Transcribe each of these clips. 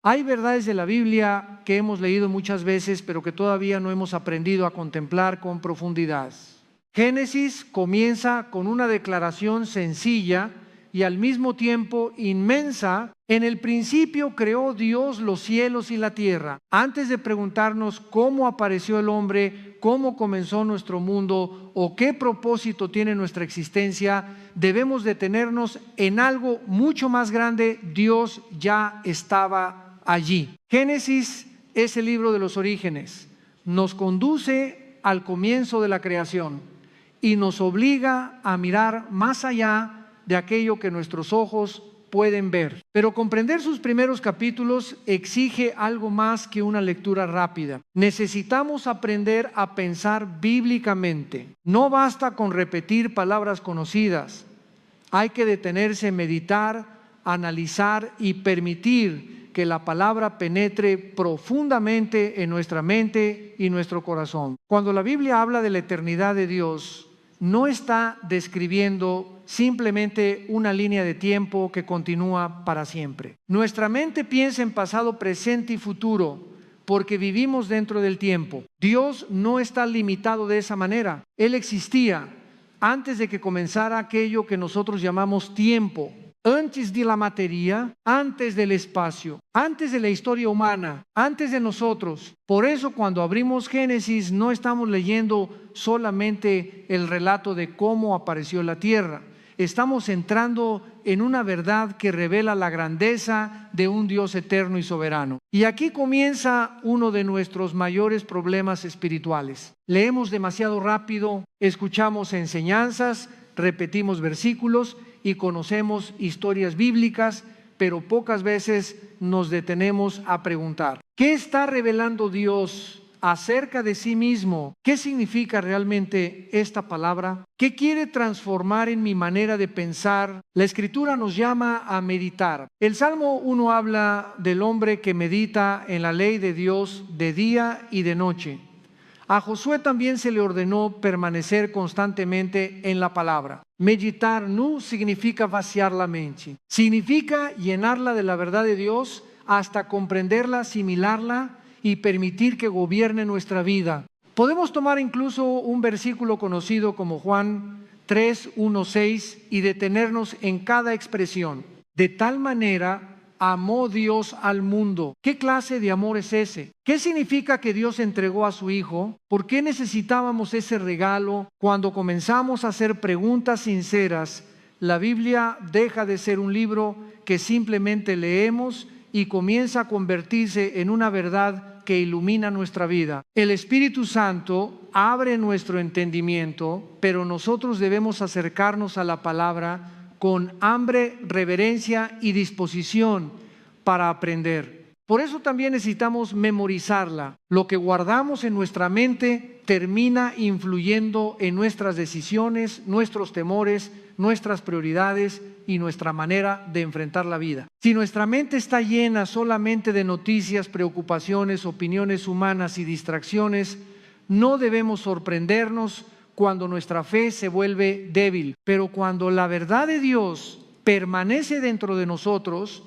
Hay verdades de la Biblia que hemos leído muchas veces, pero que todavía no hemos aprendido a contemplar con profundidad. Génesis comienza con una declaración sencilla y al mismo tiempo inmensa. En el principio creó Dios los cielos y la tierra. Antes de preguntarnos cómo apareció el hombre, cómo comenzó nuestro mundo o qué propósito tiene nuestra existencia, debemos detenernos en algo mucho más grande. Dios ya estaba allí. Génesis es el libro de los orígenes. Nos conduce al comienzo de la creación y nos obliga a mirar más allá de aquello que nuestros ojos pueden ver. Pero comprender sus primeros capítulos exige algo más que una lectura rápida. Necesitamos aprender a pensar bíblicamente. No basta con repetir palabras conocidas. Hay que detenerse, meditar, analizar y permitir que la palabra penetre profundamente en nuestra mente y nuestro corazón. Cuando la Biblia habla de la eternidad de Dios, no está describiendo simplemente una línea de tiempo que continúa para siempre. Nuestra mente piensa en pasado, presente y futuro porque vivimos dentro del tiempo. Dios no está limitado de esa manera. Él existía antes de que comenzara aquello que nosotros llamamos tiempo. Antes de la materia, antes del espacio, antes de la historia humana, antes de nosotros. Por eso cuando abrimos Génesis no estamos leyendo solamente el relato de cómo apareció la tierra. Estamos entrando en una verdad que revela la grandeza de un Dios eterno y soberano. Y aquí comienza uno de nuestros mayores problemas espirituales. Leemos demasiado rápido, escuchamos enseñanzas, repetimos versículos y conocemos historias bíblicas, pero pocas veces nos detenemos a preguntar: ¿qué está revelando Dios acerca de sí mismo? ¿Qué significa realmente esta palabra? ¿Qué quiere transformar en mi manera de pensar? La Escritura nos llama a meditar. El Salmo 1 habla del hombre que medita en la ley de Dios de día y de noche. A Josué también se le ordenó permanecer constantemente en la palabra. Meditar no significa vaciar la mente, significa llenarla de la verdad de Dios hasta comprenderla, asimilarla y permitir que gobierne nuestra vida. Podemos tomar incluso un versículo conocido como Juan 3:1-6 y detenernos en cada expresión. De tal manera amó Dios al mundo. ¿Qué clase de amor es ese? ¿Qué significa que Dios entregó a su Hijo? ¿Por qué necesitábamos ese regalo? Cuando comenzamos a hacer preguntas sinceras, la Biblia deja de ser un libro que simplemente leemos y comienza a convertirse en una verdad que ilumina nuestra vida. El Espíritu Santo abre nuestro entendimiento, pero nosotros debemos acercarnos a la palabra con hambre, reverencia y disposición para aprender. Por eso también necesitamos memorizarla. Lo que guardamos en nuestra mente termina influyendo en nuestras decisiones, nuestros temores, nuestras prioridades y nuestra manera de enfrentar la vida. Si nuestra mente está llena solamente de noticias, preocupaciones, opiniones humanas y distracciones, no debemos sorprendernos cuando nuestra fe se vuelve débil. Pero cuando la verdad de Dios permanece dentro de nosotros,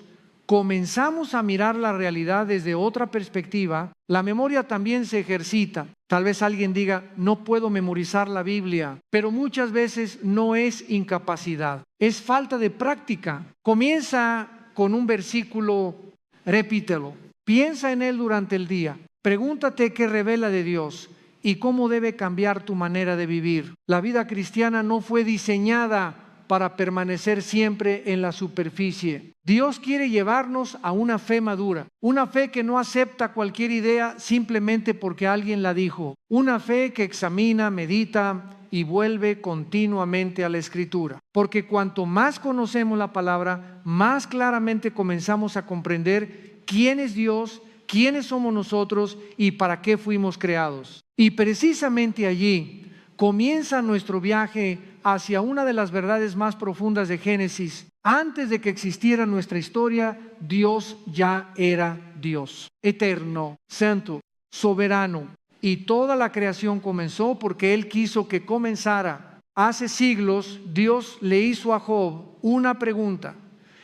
comenzamos a mirar la realidad desde otra perspectiva. La memoria también se ejercita. Tal vez alguien diga: no puedo memorizar la Biblia, pero muchas veces no es incapacidad, es falta de práctica. Comienza con un versículo, repítelo, piensa en él durante el día, pregúntate qué revela de Dios y cómo debe cambiar tu manera de vivir. La vida cristiana no fue diseñada para permanecer siempre en la superficie. Dios quiere llevarnos a una fe madura, una fe que no acepta cualquier idea simplemente porque alguien la dijo, una fe que examina, medita y vuelve continuamente a la Escritura. Porque cuanto más conocemos la palabra, más claramente comenzamos a comprender quién es Dios, quiénes somos nosotros y para qué fuimos creados. Y precisamente allí comienza nuestro viaje hacia una de las verdades más profundas de Génesis. Antes de que existiera nuestra historia, Dios ya era Dios, eterno, santo, soberano. Y toda la creación comenzó porque Él quiso que comenzara. Hace siglos Dios le hizo a Job una pregunta.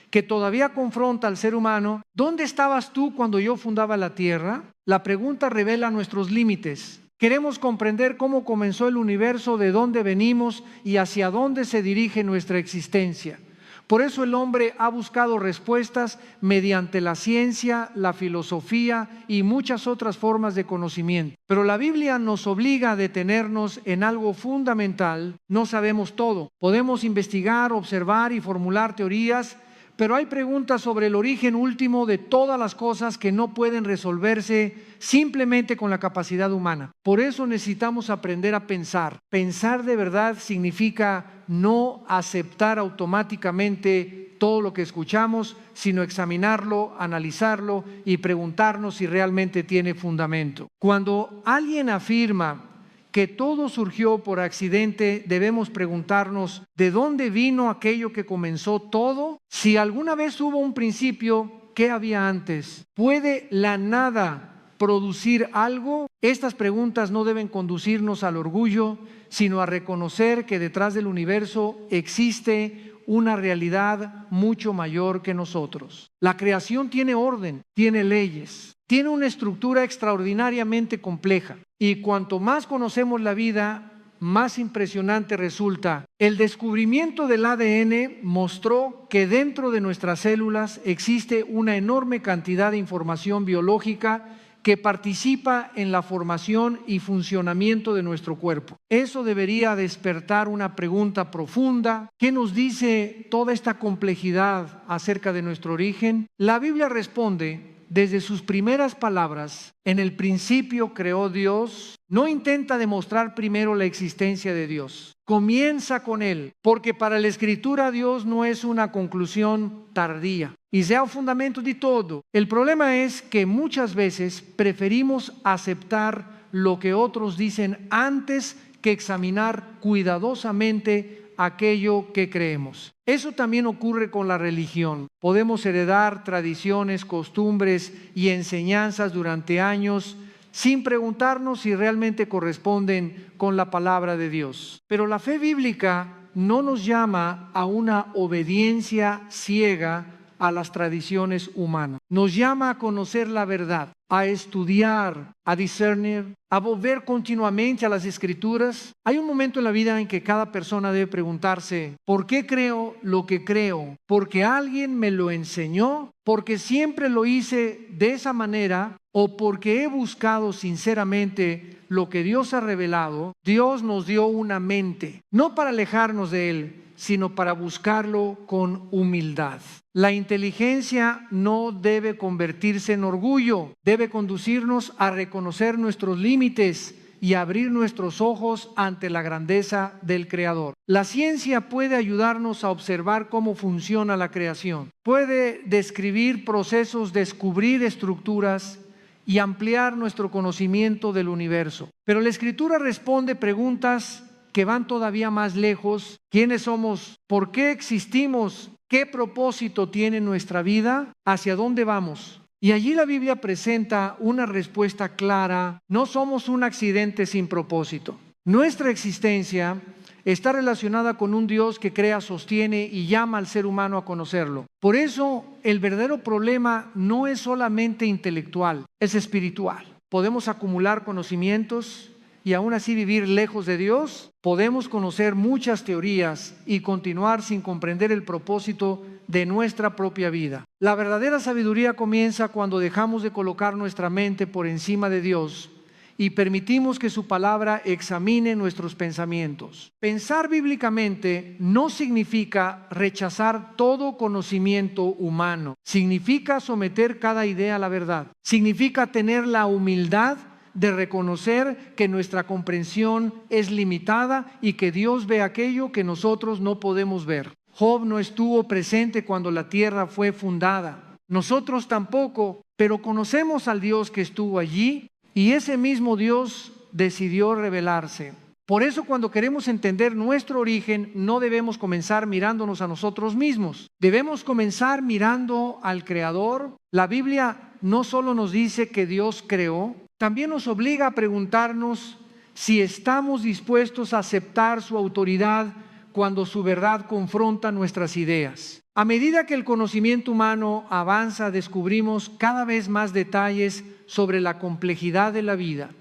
que todavía confronta al ser humano. ¿Dónde estabas tú cuando yo fundaba la tierra? La pregunta revela nuestros límites. Queremos comprender cómo comenzó el universo, de dónde venimos y hacia dónde se dirige nuestra existencia. Por eso el hombre ha buscado respuestas mediante la ciencia, la filosofía y muchas otras formas de conocimiento. Pero la Biblia nos obliga a detenernos en algo fundamental. No sabemos todo. Podemos investigar, observar y formular teorías, pero hay preguntas sobre el origen último de todas las cosas que no pueden resolverse simplemente con la capacidad humana. Por eso necesitamos aprender a pensar. Pensar de verdad significa no aceptar automáticamente todo lo que escuchamos, sino examinarlo, analizarlo y preguntarnos si realmente tiene fundamento. Cuando alguien afirma que todo surgió por accidente, debemos preguntarnos, ¿de dónde vino aquello que comenzó todo? Si alguna vez hubo un principio, ¿qué había antes? ¿Puede la nada producir algo? Estas preguntas no deben conducirnos al orgullo, sino a reconocer que detrás del universo existe una realidad mucho mayor que nosotros. La creación tiene orden, tiene leyes, tiene una estructura extraordinariamente compleja. Y cuanto más conocemos la vida, más impresionante resulta. El descubrimiento del ADN mostró que dentro de nuestras células existe una enorme cantidad de información biológica que participa en la formación y funcionamiento de nuestro cuerpo. Eso debería despertar una pregunta profunda. ¿Qué nos dice toda esta complejidad acerca de nuestro origen? La Biblia responde desde sus primeras palabras: en el principio creó Dios. No intenta demostrar primero la existencia de Dios. Comienza con Él, porque para la Escritura Dios no es una conclusión tardía. Y sea un fundamento de todo. El problema es que muchas veces preferimos aceptar lo que otros dicen antes que examinar cuidadosamente aquello que creemos. Eso también ocurre con la religión. Podemos heredar tradiciones, costumbres y enseñanzas durante años sin preguntarnos si realmente corresponden con la palabra de Dios. Pero la fe bíblica no nos llama a una obediencia ciega a las tradiciones humanas. Nos llama a conocer la verdad, a estudiar, a discernir, a volver continuamente a las Escrituras. Hay un momento en la vida en que cada persona debe preguntarse: ¿por qué creo lo que creo? ¿Porque alguien me lo enseñó? ¿Porque siempre lo hice de esa manera? ¿O porque he buscado sinceramente lo que Dios ha revelado? Dios nos dio una mente, no para alejarnos de Él, sino para buscarlo con humildad. La inteligencia no debe convertirse en orgullo, debe conducirnos a reconocer nuestros límites y abrir nuestros ojos ante la grandeza del Creador. La ciencia puede ayudarnos a observar cómo funciona la creación, puede describir procesos, descubrir estructuras y ampliar nuestro conocimiento del universo. Pero la Escritura responde preguntas que van todavía más lejos. ¿Quiénes somos? ¿Por qué existimos? ¿Qué propósito tiene nuestra vida? ¿Hacia dónde vamos? Y allí la Biblia presenta una respuesta clara. No somos un accidente sin propósito. Nuestra existencia está relacionada con un Dios que crea, sostiene y llama al ser humano a conocerlo. Por eso, el verdadero problema no es solamente intelectual, es espiritual. Podemos acumular conocimientos y aún así vivir lejos de Dios. Podemos conocer muchas teorías y continuar sin comprender el propósito de nuestra propia vida. La verdadera sabiduría comienza cuando dejamos de colocar nuestra mente por encima de Dios y permitimos que su palabra examine nuestros pensamientos. Pensar bíblicamente no significa rechazar todo conocimiento humano. Significa someter cada idea a la verdad. Significa tener la humildad de reconocer que nuestra comprensión es limitada y que Dios ve aquello que nosotros no podemos ver. Job no estuvo presente cuando la tierra fue fundada. Nosotros tampoco, pero conocemos al Dios que estuvo allí y ese mismo Dios decidió revelarse. Por eso, cuando queremos entender nuestro origen, no debemos comenzar mirándonos a nosotros mismos. Debemos comenzar mirando al Creador. La Biblia no solo nos dice que Dios creó, también nos obliga a preguntarnos si estamos dispuestos a aceptar su autoridad cuando su verdad confronta nuestras ideas. A medida que el conocimiento humano avanza, descubrimos cada vez más detalles sobre la complejidad de la vida.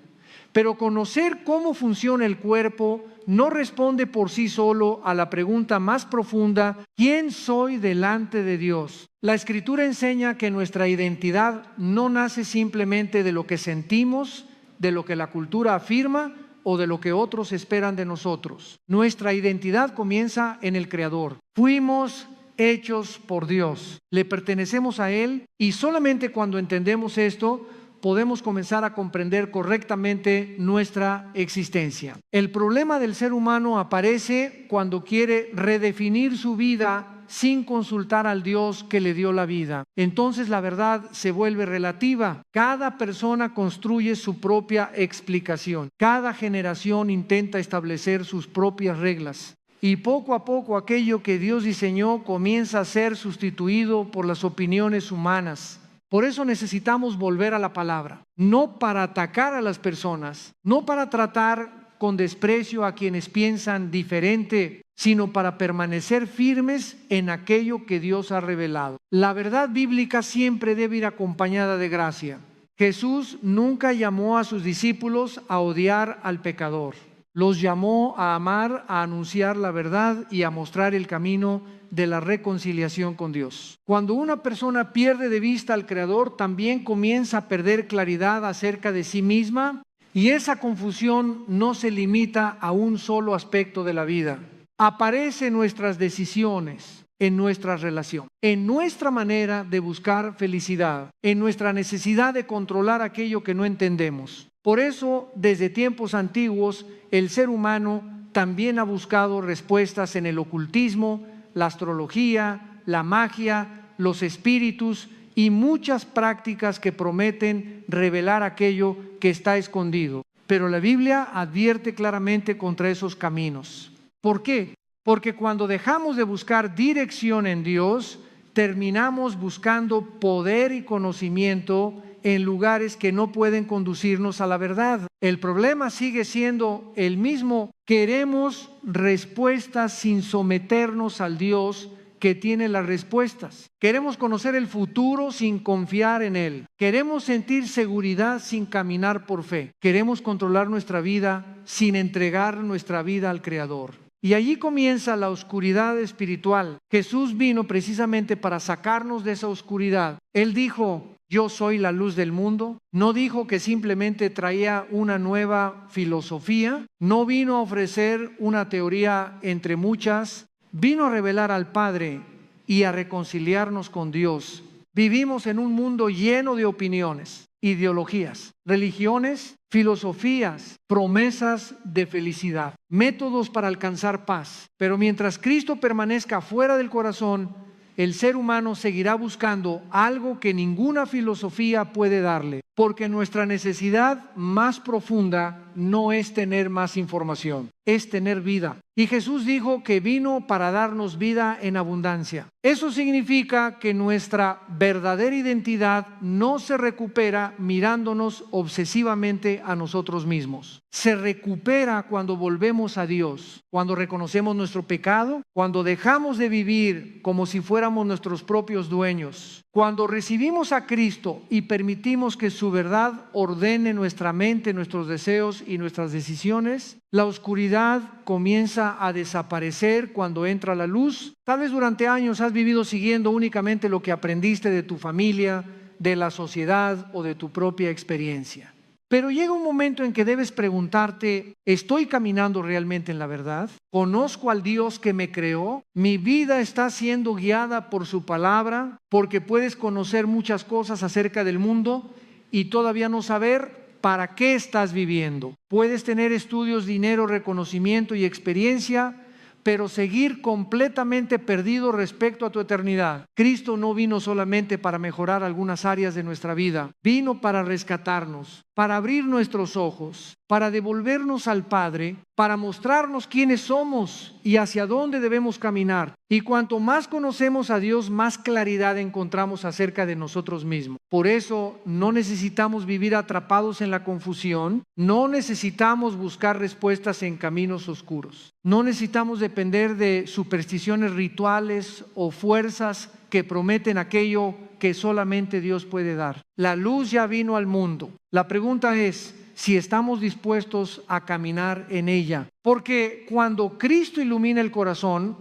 Pero conocer cómo funciona el cuerpo no responde por sí solo a la pregunta más profunda: ¿quién soy delante de Dios? La Escritura enseña que nuestra identidad no nace simplemente de lo que sentimos, de lo que la cultura afirma o de lo que otros esperan de nosotros. Nuestra identidad comienza en el Creador. Fuimos hechos por Dios, le pertenecemos a Él, y solamente cuando entendemos esto podemos comenzar a comprender correctamente nuestra existencia. El problema del ser humano aparece cuando quiere redefinir su vida sin consultar al Dios que le dio la vida. Entonces la verdad se vuelve relativa. Cada persona construye su propia explicación. Cada generación intenta establecer sus propias reglas. Y poco a poco aquello que Dios diseñó comienza a ser sustituido por las opiniones humanas. Por eso necesitamos volver a la palabra, no para atacar a las personas, no para tratar con desprecio a quienes piensan diferente, sino para permanecer firmes en aquello que Dios ha revelado. La verdad bíblica siempre debe ir acompañada de gracia. Jesús nunca llamó a sus discípulos a odiar al pecador. Los llamó a amar, a anunciar la verdad y a mostrar el camino de la reconciliación con Dios. Cuando una persona pierde de vista al Creador, también comienza a perder claridad acerca de sí misma, y esa confusión no se limita a un solo aspecto de la vida. Aparece en nuestras decisiones, en nuestra relación, en nuestra manera de buscar felicidad, en nuestra necesidad de controlar aquello que no entendemos. Por eso, desde tiempos antiguos, el ser humano también ha buscado respuestas en el ocultismo, la astrología, la magia, los espíritus y muchas prácticas que prometen revelar aquello que está escondido. Pero la Biblia advierte claramente contra esos caminos. ¿Por qué? Porque cuando dejamos de buscar dirección en Dios, terminamos buscando poder y conocimiento en lugares que no pueden conducirnos a la verdad. El problema sigue siendo el mismo. Queremos respuestas sin someternos al Dios que tiene las respuestas. Queremos conocer el futuro sin confiar en Él. Queremos sentir seguridad sin caminar por fe. Queremos controlar nuestra vida sin entregar nuestra vida al Creador. Y allí comienza la oscuridad espiritual. Jesús vino precisamente para sacarnos de esa oscuridad. Él dijo: yo soy la luz del mundo. No dijo que simplemente traía una nueva filosofía. No vino a ofrecer una teoría entre muchas. Vino a revelar al Padre y a reconciliarnos con Dios. Vivimos en un mundo lleno de opiniones, ideologías, religiones, filosofías, promesas de felicidad, métodos para alcanzar paz. Pero mientras Cristo permanezca fuera del corazón, el ser humano seguirá buscando algo que ninguna filosofía puede darle, porque nuestra necesidad más profunda no es tener más información, es tener vida. Y Jesús dijo que vino para darnos vida en abundancia. Eso significa que nuestra verdadera identidad no se recupera mirándonos obsesivamente a nosotros mismos. Se recupera cuando volvemos a Dios, cuando reconocemos nuestro pecado, cuando dejamos de vivir como si fuéramos nuestros propios dueños, cuando recibimos a Cristo y permitimos que su verdad ordene nuestra mente, nuestros deseos y nuestras decisiones. La oscuridad comienza a desaparecer cuando entra la luz. Tal vez durante años has vivido siguiendo únicamente lo que aprendiste de tu familia, de la sociedad o de tu propia experiencia. Pero llega un momento en que debes preguntarte: ¿estoy caminando realmente en la verdad? ¿Conozco al Dios que me creó? ¿Mi vida está siendo guiada por su palabra? Porque puedes conocer muchas cosas acerca del mundo y todavía no saber para qué estás viviendo. Puedes tener estudios, dinero, reconocimiento y experiencia, pero seguir completamente perdido respecto a tu eternidad. Cristo no vino solamente para mejorar algunas áreas de nuestra vida, vino para rescatarnos, para abrir nuestros ojos, para devolvernos al Padre, para mostrarnos quiénes somos y hacia dónde debemos caminar. Y cuanto más conocemos a Dios, más claridad encontramos acerca de nosotros mismos. Por eso no necesitamos vivir atrapados en la confusión, no necesitamos buscar respuestas en caminos oscuros, no necesitamos depender de supersticiones rituales o fuerzas que prometen aquello que solamente Dios puede dar. La luz ya vino al mundo. La pregunta es si estamos dispuestos a caminar en ella. Porque cuando Cristo ilumina el corazón,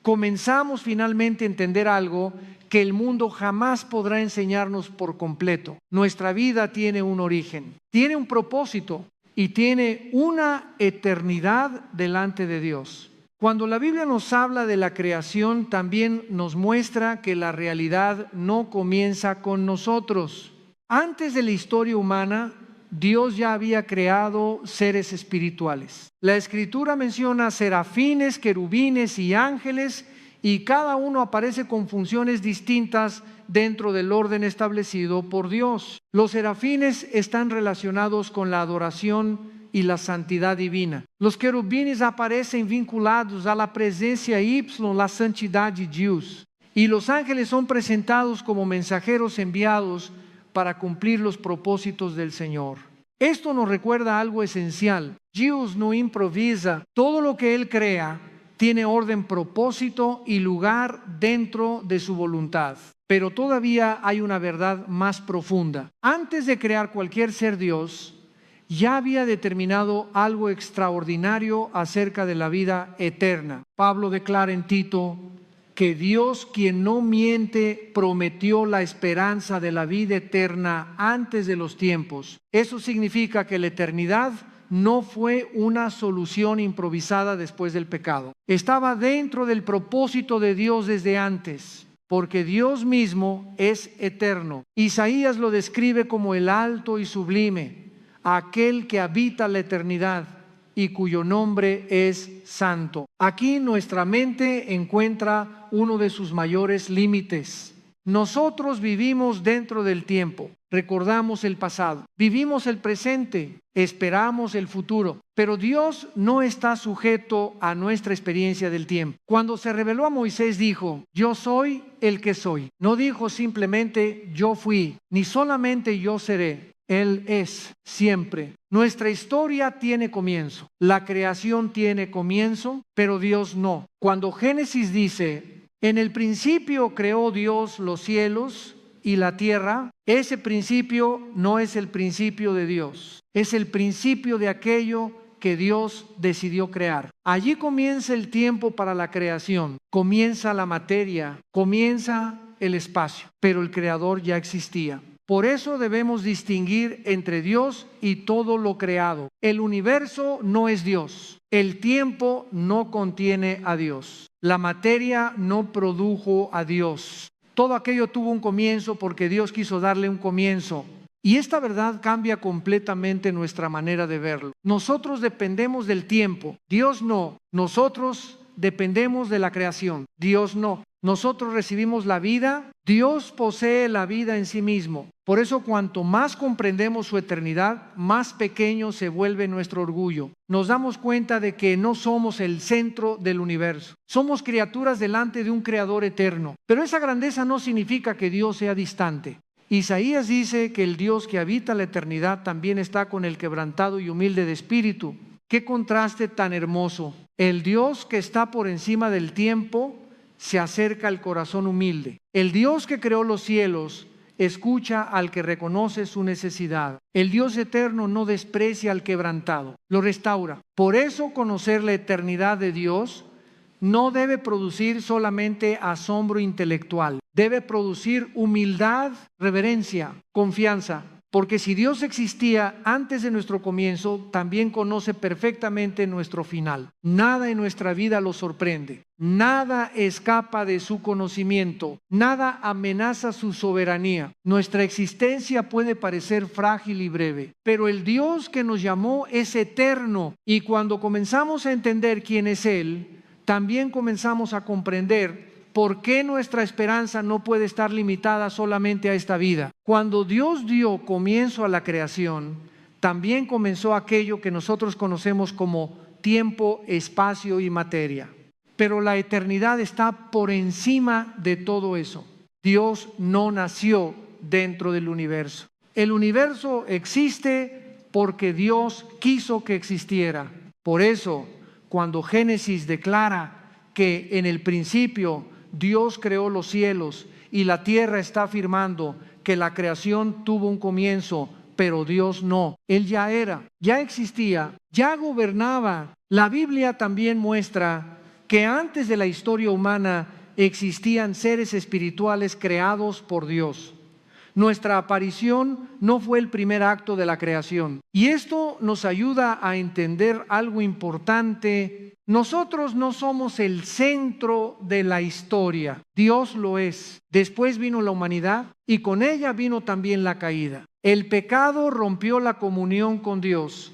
comenzamos finalmente a entender algo que el mundo jamás podrá enseñarnos por completo. Nuestra vida tiene un origen, tiene un propósito y tiene una eternidad delante de Dios. Cuando la Biblia nos habla de la creación, también nos muestra que la realidad no comienza con nosotros. Antes de la historia humana, Dios ya había creado seres espirituales. La Escritura menciona serafines, querubines y ángeles, y cada uno aparece con funciones distintas dentro del orden establecido por Dios. Los serafines están relacionados con la adoración y la santidad divina. Los querubines aparecen vinculados a la presencia Y, la santidad de Dios. Y los ángeles son presentados como mensajeros enviados para cumplir los propósitos del Señor. Esto nos recuerda algo esencial. Dios no improvisa. Todo lo que Él crea tiene orden, propósito y lugar dentro de su voluntad. Pero todavía hay una verdad más profunda. Antes de crear cualquier ser Dios, ya había determinado algo extraordinario acerca de la vida eterna. Pablo declara en Tito que Dios, quien no miente, prometió la esperanza de la vida eterna antes de los tiempos. Eso significa que la eternidad no fue una solución improvisada después del pecado. Estaba dentro del propósito de Dios desde antes, porque Dios mismo es eterno. Isaías lo describe como el alto y sublime, aquel que habita la eternidad y cuyo nombre es santo. Aquí nuestra mente encuentra uno de sus mayores límites. Nosotros vivimos dentro del tiempo, recordamos el pasado, vivimos el presente, esperamos el futuro, pero Dios no está sujeto a nuestra experiencia del tiempo. Cuando se reveló a Moisés dijo, yo soy el que soy. No dijo simplemente yo fui, ni solamente yo seré. Él es siempre. Nuestra historia tiene comienzo, la creación tiene comienzo, pero Dios no. Cuando Génesis dice, en el principio creó Dios los cielos y la tierra, ese principio no es el principio de Dios, es el principio de aquello que Dios decidió crear. Allí comienza el tiempo para la creación, comienza la materia, comienza el espacio, pero el Creador ya existía. Por eso debemos distinguir entre Dios y todo lo creado. El universo no es Dios. El tiempo no contiene a Dios. La materia no produjo a Dios. Todo aquello tuvo un comienzo porque Dios quiso darle un comienzo. Y esta verdad cambia completamente nuestra manera de verlo. Nosotros dependemos del tiempo. Dios no. Nosotros dependemos de la creación. Dios no. Nosotros recibimos la vida, Dios posee la vida en sí mismo. Por eso cuanto más comprendemos su eternidad, más pequeño se vuelve nuestro orgullo. Nos damos cuenta de que no somos el centro del universo. Somos criaturas delante de un creador eterno. Pero esa grandeza no significa que Dios sea distante. Isaías dice que el Dios que habita la eternidad también está con el quebrantado y humilde de espíritu. ¡Qué contraste tan hermoso! El Dios que está por encima del tiempo se acerca al corazón humilde. El Dios que creó los cielos escucha al que reconoce su necesidad. El Dios eterno no desprecia al quebrantado, lo restaura. Por eso conocer la eternidad de Dios no debe producir solamente asombro intelectual. Debe producir humildad, reverencia, confianza. Porque si Dios existía antes de nuestro comienzo, también conoce perfectamente nuestro final. Nada en nuestra vida lo sorprende. Nada escapa de su conocimiento. Nada amenaza su soberanía. Nuestra existencia puede parecer frágil y breve, pero el Dios que nos llamó es eterno. Y cuando comenzamos a entender quién es Él, también comenzamos a comprender ¿por qué nuestra esperanza no puede estar limitada solamente a esta vida? Cuando Dios dio comienzo a la creación, también comenzó aquello que nosotros conocemos como tiempo, espacio y materia. pero la eternidad está por encima de todo eso. Dios no nació dentro del universo. El universo existe porque Dios quiso que existiera. Por eso, cuando Génesis declara que en el principio Dios creó los cielos y la tierra está afirmando que la creación tuvo un comienzo, pero Dios no. Él ya era, ya existía, ya gobernaba. La Biblia también muestra que antes de la historia humana existían seres espirituales creados por Dios. Nuestra aparición no fue el primer acto de la creación. Y esto nos ayuda a entender algo importante. Nosotros no somos el centro de la historia. Dios lo es. Después vino la humanidad y con ella vino también la caída. El pecado rompió la comunión con Dios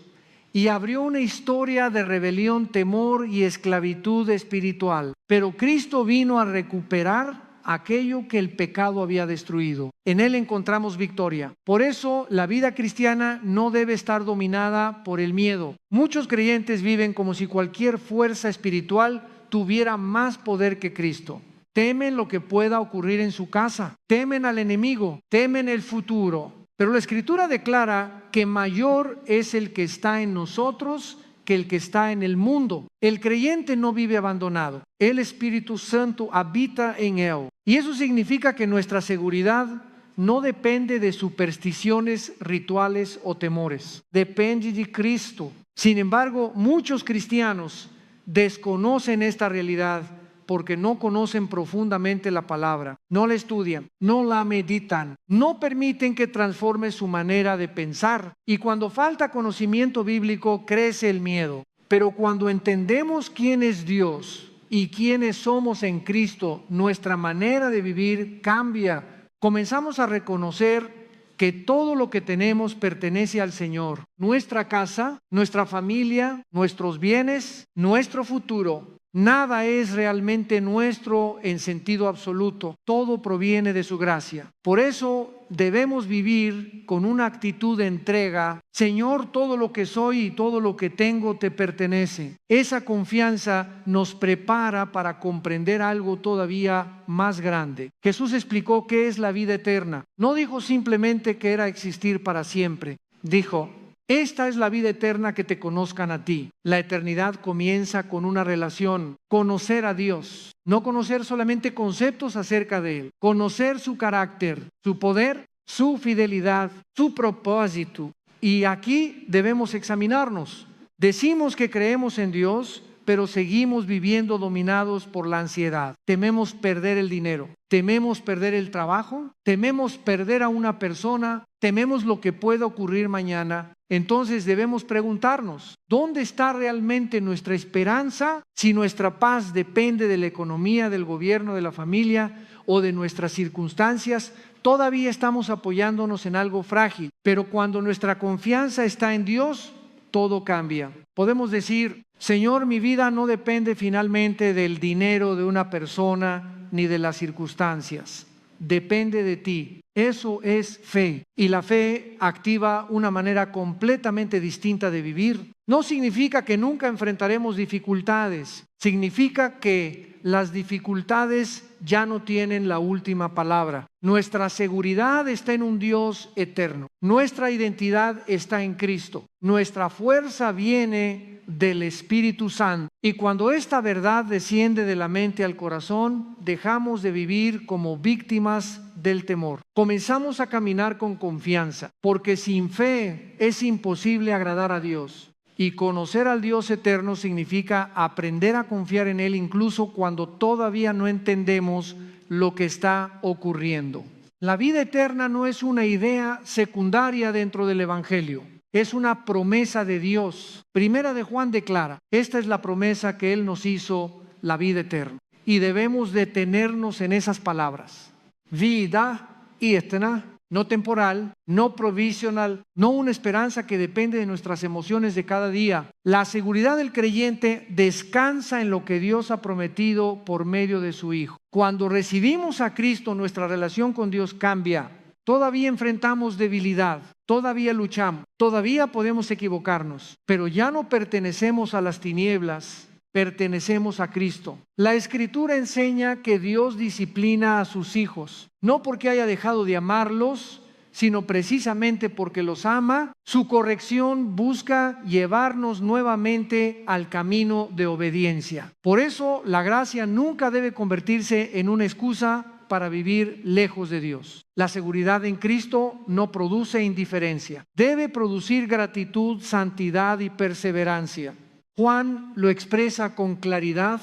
y abrió una historia de rebelión, temor y esclavitud espiritual. Pero Cristo vino a recuperar aquello que el pecado había destruido. En Él encontramos victoria. Por eso la vida cristiana no debe estar dominada por el miedo. Muchos creyentes viven como si cualquier fuerza espiritual tuviera más poder que Cristo. Temen lo que pueda ocurrir en su casa, temen al enemigo, temen el futuro. Pero la Escritura declara que mayor es el que está en nosotros que el que está en el mundo. El creyente no vive abandonado. El Espíritu Santo habita en él. Y eso significa que nuestra seguridad no depende de supersticiones, rituales o temores. Depende de Cristo. Sin embargo, muchos cristianos desconocen esta realidad porque no conocen profundamente la palabra, no la estudian, no la meditan, no permiten que transforme su manera de pensar. Y cuando falta conocimiento bíblico, crece el miedo. Pero cuando entendemos quién es Dios y quiénes somos en Cristo, nuestra manera de vivir cambia. Comenzamos a reconocer que todo lo que tenemos pertenece al Señor. Nuestra casa, nuestra familia, nuestros bienes, nuestro futuro. Nada es realmente nuestro en sentido absoluto. Todo proviene de su gracia. Por eso debemos vivir con una actitud de entrega. Señor, todo lo que soy y todo lo que tengo te pertenece. Esa confianza nos prepara para comprender algo todavía más grande. Jesús explicó qué es la vida eterna. No dijo simplemente que era existir para siempre. Dijo: esta es la vida eterna, que te conozcan a ti. La eternidad comienza con una relación, conocer a Dios. No conocer solamente conceptos acerca de Él, conocer su carácter, su poder, su fidelidad, su propósito. Y aquí debemos examinarnos. Decimos que creemos en Dios, pero seguimos viviendo dominados por la ansiedad. Tememos perder el dinero, tememos perder el trabajo, tememos perder a una persona, tememos lo que pueda ocurrir mañana. Entonces debemos preguntarnos, ¿dónde está realmente nuestra esperanza? Si nuestra paz depende de la economía, del gobierno, de la familia o de nuestras circunstancias, todavía estamos apoyándonos en algo frágil. Pero cuando nuestra confianza está en Dios, todo cambia. Podemos decir: Señor, mi vida no depende finalmente del dinero de una persona ni de las circunstancias. Depende de ti. Eso es fe. Y la fe activa una manera completamente distinta de vivir. No significa que nunca enfrentaremos dificultades. Significa que las dificultades ya no tienen la última palabra. Nuestra seguridad está en un Dios eterno. Nuestra identidad está en Cristo. Nuestra fuerza viene del Espíritu Santo. Y cuando esta verdad desciende de la mente al corazón, dejamos de vivir como víctimas del temor. Comenzamos a caminar con confianza, porque sin fe es imposible agradar a Dios. Y conocer al Dios eterno significa aprender a confiar en Él incluso cuando todavía no entendemos lo que está ocurriendo. La vida eterna no es una idea secundaria dentro del Evangelio. Es una promesa de Dios. Primera de Juan declara: esta es la promesa que Él nos hizo, la vida eterna. Y debemos detenernos en esas palabras. Vida eterna, no temporal, no provisional, no una esperanza que depende de nuestras emociones de cada día. La seguridad del creyente descansa en lo que Dios ha prometido por medio de su Hijo. Cuando recibimos a Cristo, nuestra relación con Dios cambia. Todavía enfrentamos debilidad, todavía luchamos, todavía podemos equivocarnos, pero ya no pertenecemos a las tinieblas, pertenecemos a Cristo. La Escritura enseña que Dios disciplina a sus hijos, no porque haya dejado de amarlos, sino precisamente porque los ama. Su corrección busca llevarnos nuevamente al camino de obediencia. Por eso la gracia nunca debe convertirse en una excusa para vivir lejos de Dios. La seguridad en Cristo no produce indiferencia. Debe producir gratitud, santidad y perseverancia. Juan lo expresa con claridad.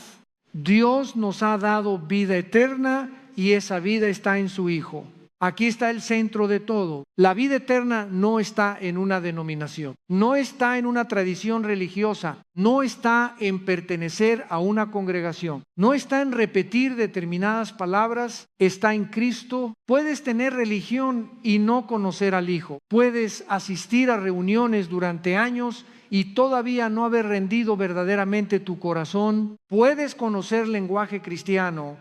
Dios nos ha dado vida eterna y esa vida está en su Hijo. Aquí está el centro de todo. La vida eterna no está en una denominación, no está en una tradición religiosa, no está en pertenecer a una congregación, no está en repetir determinadas palabras, está en Cristo. Puedes tener religión y no conocer al Hijo. Puedes asistir a reuniones durante años y todavía no haber rendido verdaderamente tu corazón. Puedes conocer lenguaje cristiano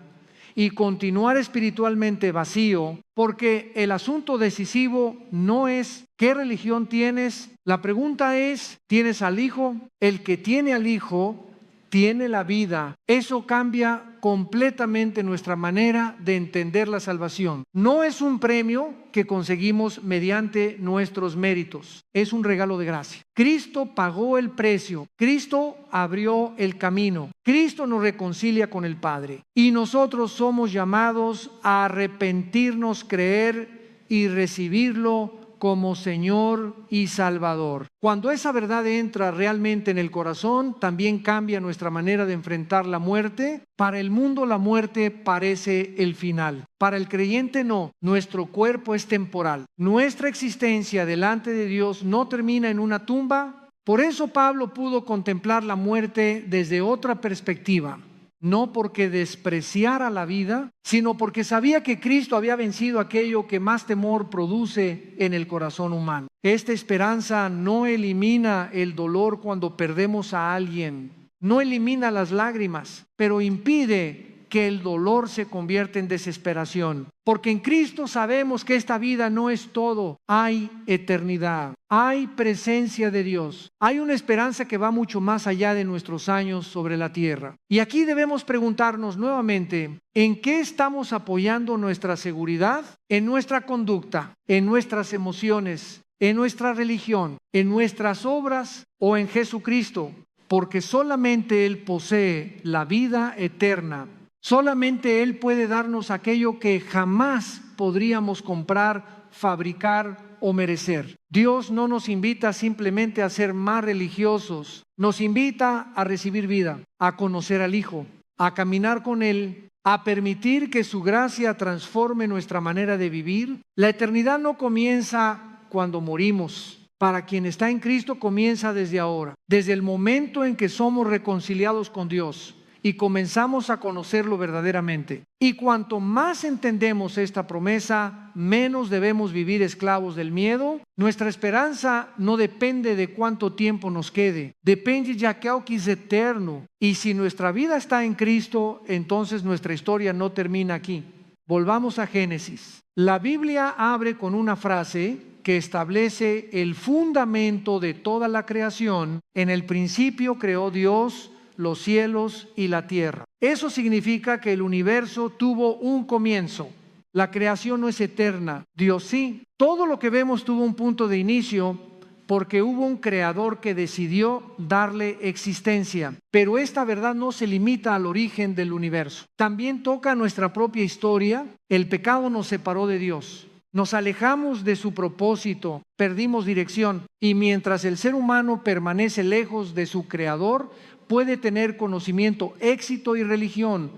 y continuar espiritualmente vacío, porque el asunto decisivo no es qué religión tienes. La pregunta es, ¿tienes al Hijo? El que tiene al Hijo tiene la vida. Eso cambia completamente nuestra manera de entender la salvación. No es un premio que conseguimos mediante nuestros méritos, es un regalo de gracia. Cristo pagó el precio, Cristo abrió el camino, Cristo nos reconcilia con el Padre y nosotros somos llamados a arrepentirnos, creer y recibirlo como Señor y Salvador. Cuando esa verdad entra realmente en el corazón, también cambia nuestra manera de enfrentar la muerte. Para el mundo la muerte parece el final. Para el creyente no. Nuestro cuerpo es temporal. Nuestra existencia delante de Dios no termina en una tumba. Por eso Pablo pudo contemplar la muerte desde otra perspectiva. No porque despreciara la vida, sino porque sabía que Cristo había vencido aquello que más temor produce en el corazón humano. Esta esperanza no elimina el dolor cuando perdemos a alguien, no elimina las lágrimas, pero impide que el dolor se convierta en desesperación. Porque en Cristo sabemos que esta vida no es todo, hay eternidad, hay presencia de Dios, hay una esperanza que va mucho más allá de nuestros años sobre la tierra. Y aquí debemos preguntarnos nuevamente, ¿en qué estamos apoyando nuestra seguridad? En nuestra conducta, en nuestras emociones, en nuestra religión, en nuestras obras o en Jesucristo, porque solamente Él posee la vida eterna. Solamente Él puede darnos aquello que jamás podríamos comprar, fabricar o merecer. Dios no nos invita simplemente a ser más religiosos, nos invita a recibir vida, a conocer al Hijo, a caminar con Él, a permitir que su gracia transforme nuestra manera de vivir. La eternidad no comienza cuando morimos. Para quien está en Cristo comienza desde ahora, desde el momento en que somos reconciliados con Dios y comenzamos a conocerlo verdaderamente. Y cuanto más entendemos esta promesa, menos debemos vivir esclavos del miedo. Nuestra esperanza no depende de cuánto tiempo nos quede, depende de aquello que es eterno. Y si nuestra vida está en Cristo, entonces nuestra historia no termina aquí. Volvamos a Génesis. La Biblia abre con una frase que establece el fundamento de toda la creación. En el principio creó Dios los cielos y la tierra. Eso significa que el universo tuvo un comienzo. La creación no es eterna, Dios sí. Todo lo que vemos tuvo un punto de inicio porque hubo un creador que decidió darle existencia. Pero esta verdad no se limita al origen del universo. También toca nuestra propia historia. El pecado nos separó de Dios. Nos alejamos de su propósito, perdimos dirección. Y mientras el ser humano permanece lejos de su creador, puede tener conocimiento, éxito y religión,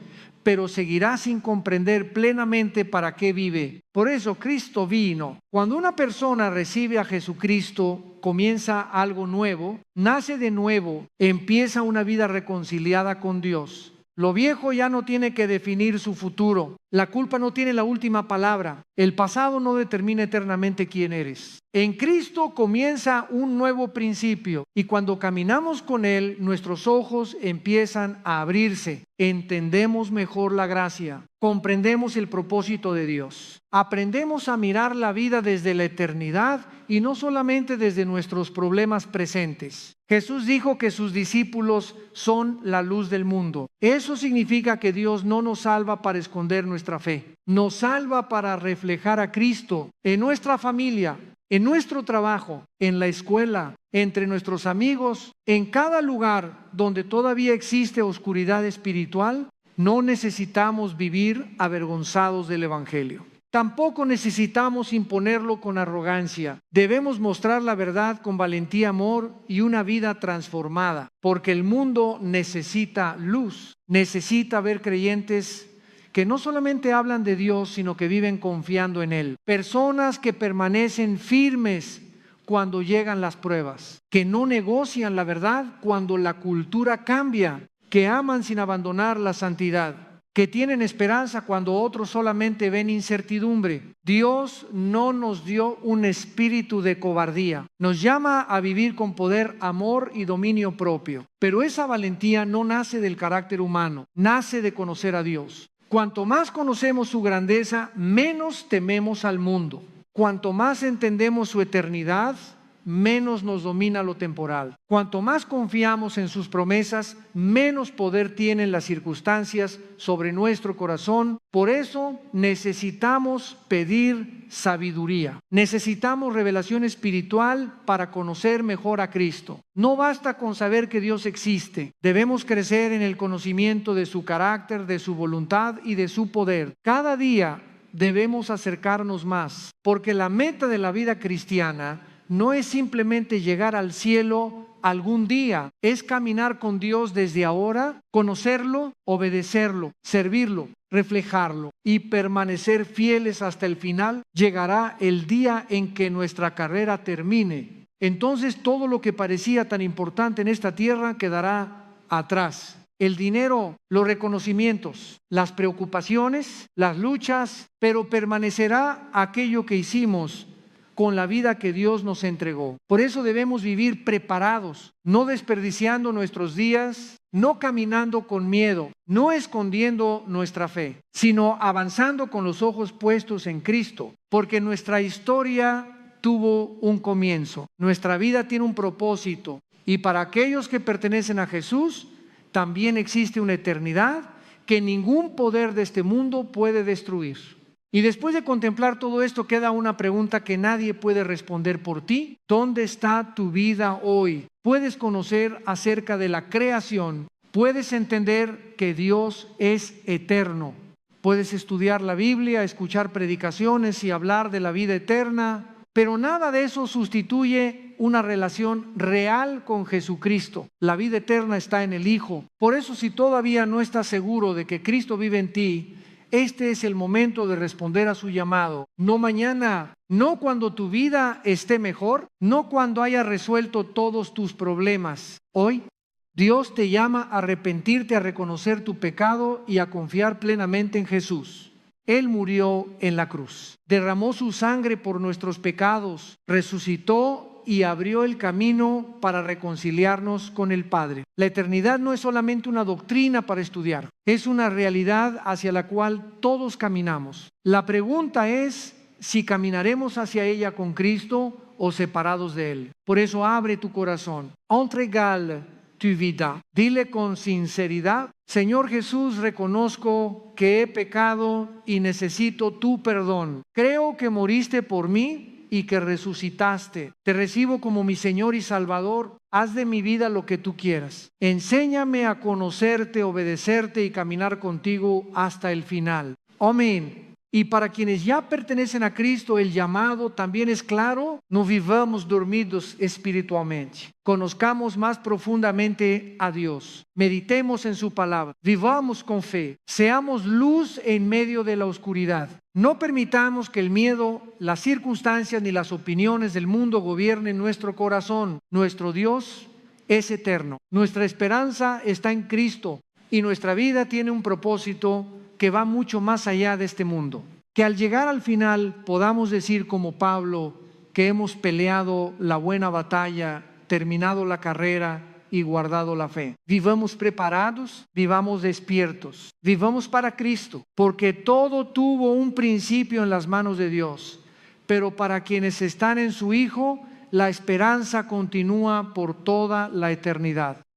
pero seguirá sin comprender plenamente para qué vive. Por eso Cristo vino. Cuando una persona recibe a Jesucristo, comienza algo nuevo, nace de nuevo, empieza una vida reconciliada con Dios. Lo viejo ya no tiene que definir su futuro. La culpa no tiene la última palabra. El pasado no determina eternamente quién eres. En Cristo comienza un nuevo principio y cuando caminamos con Él, nuestros ojos empiezan a abrirse. Entendemos mejor la gracia, comprendemos el propósito de Dios. Aprendemos a mirar la vida desde la eternidad y no solamente desde nuestros problemas presentes. Jesús dijo que sus discípulos son la luz del mundo. Eso significa que Dios no nos salva para esconder nuestra fe. Nos salva para reflejar a Cristo en nuestra familia, en nuestro trabajo, en la escuela, entre nuestros amigos, en cada lugar donde todavía existe oscuridad espiritual. No necesitamos vivir avergonzados del Evangelio. Tampoco necesitamos imponerlo con arrogancia. Debemos mostrar la verdad con valentía, amor y una vida transformada, porque el mundo necesita luz, necesita ver creyentes que no solamente hablan de Dios, sino que viven confiando en Él. Personas que permanecen firmes cuando llegan las pruebas, que no negocian la verdad cuando la cultura cambia, que aman sin abandonar la santidad, que tienen esperanza cuando otros solamente ven incertidumbre. Dios no nos dio un espíritu de cobardía. Nos llama a vivir con poder, amor y dominio propio. Pero esa valentía no nace del carácter humano, nace de conocer a Dios. Cuanto más conocemos su grandeza, menos tememos al mundo. Cuanto más entendemos su eternidad, menos nos domina lo temporal. Cuanto más confiamos en sus promesas, menos poder tienen las circunstancias sobre nuestro corazón. Por eso necesitamos pedir sabiduría. Necesitamos revelación espiritual para conocer mejor a Cristo. No basta con saber que Dios existe. Debemos crecer en el conocimiento de su carácter, de su voluntad y de su poder. Cada día debemos acercarnos más, porque la meta de la vida cristiana no es simplemente llegar al cielo algún día, es caminar con Dios desde ahora, conocerlo, obedecerlo, servirlo, reflejarlo y permanecer fieles hasta el final. Llegará el día en que nuestra carrera termine. Entonces todo lo que parecía tan importante en esta tierra quedará atrás. El dinero, los reconocimientos, las preocupaciones, las luchas, pero permanecerá aquello que hicimos con la vida que Dios nos entregó. Por eso debemos vivir preparados, no desperdiciando nuestros días, no caminando con miedo, no escondiendo nuestra fe, sino avanzando con los ojos puestos en Cristo, porque nuestra historia tuvo un comienzo, nuestra vida tiene un propósito, y para aquellos que pertenecen a Jesús, también existe una eternidad que ningún poder de este mundo puede destruir. Y después de contemplar todo esto, queda una pregunta que nadie puede responder por ti. ¿Dónde está tu vida hoy? Puedes conocer acerca de la creación. Puedes entender que Dios es eterno. Puedes estudiar la Biblia, escuchar predicaciones y hablar de la vida eterna. Pero nada de eso sustituye una relación real con Jesucristo. La vida eterna está en el Hijo. Por eso, si todavía no estás seguro de que Cristo vive en ti, este es el momento de responder a su llamado. No mañana, no cuando tu vida esté mejor, no cuando hayas resuelto todos tus problemas. Hoy, Dios te llama a arrepentirte, a reconocer tu pecado y a confiar plenamente en Jesús. Él murió en la cruz, derramó su sangre por nuestros pecados, resucitó y abrió el camino para reconciliarnos con el Padre. La eternidad no es solamente una doctrina para estudiar, es una realidad hacia la cual todos caminamos. La pregunta es si caminaremos hacia ella con Cristo o separados de Él. Por eso abre tu corazón. Entregale tu vida. Dile con sinceridad: Señor Jesús, reconozco que he pecado y necesito tu perdón. Creo que moriste por mí y que resucitaste. Te recibo como mi Señor y Salvador. Haz de mi vida lo que tú quieras. Enséñame a conocerte, obedecerte y caminar contigo hasta el final. Amén. Y para quienes ya pertenecen a Cristo, el llamado también es claro: no vivamos dormidos espiritualmente. Conozcamos más profundamente a Dios. Meditemos en su palabra. Vivamos con fe. Seamos luz en medio de la oscuridad. No permitamos que el miedo, las circunstancias ni las opiniones del mundo gobiernen nuestro corazón. Nuestro Dios es eterno. Nuestra esperanza está en Cristo y nuestra vida tiene un propósito que va mucho más allá de este mundo. Que al llegar al final podamos decir como Pablo que hemos peleado la buena batalla, terminado la carrera y guardado la fe. Vivamos preparados, vivamos despiertos, vivamos para Cristo, porque todo tuvo un principio en las manos de Dios, pero para quienes están en su Hijo, la esperanza continúa por toda la eternidad.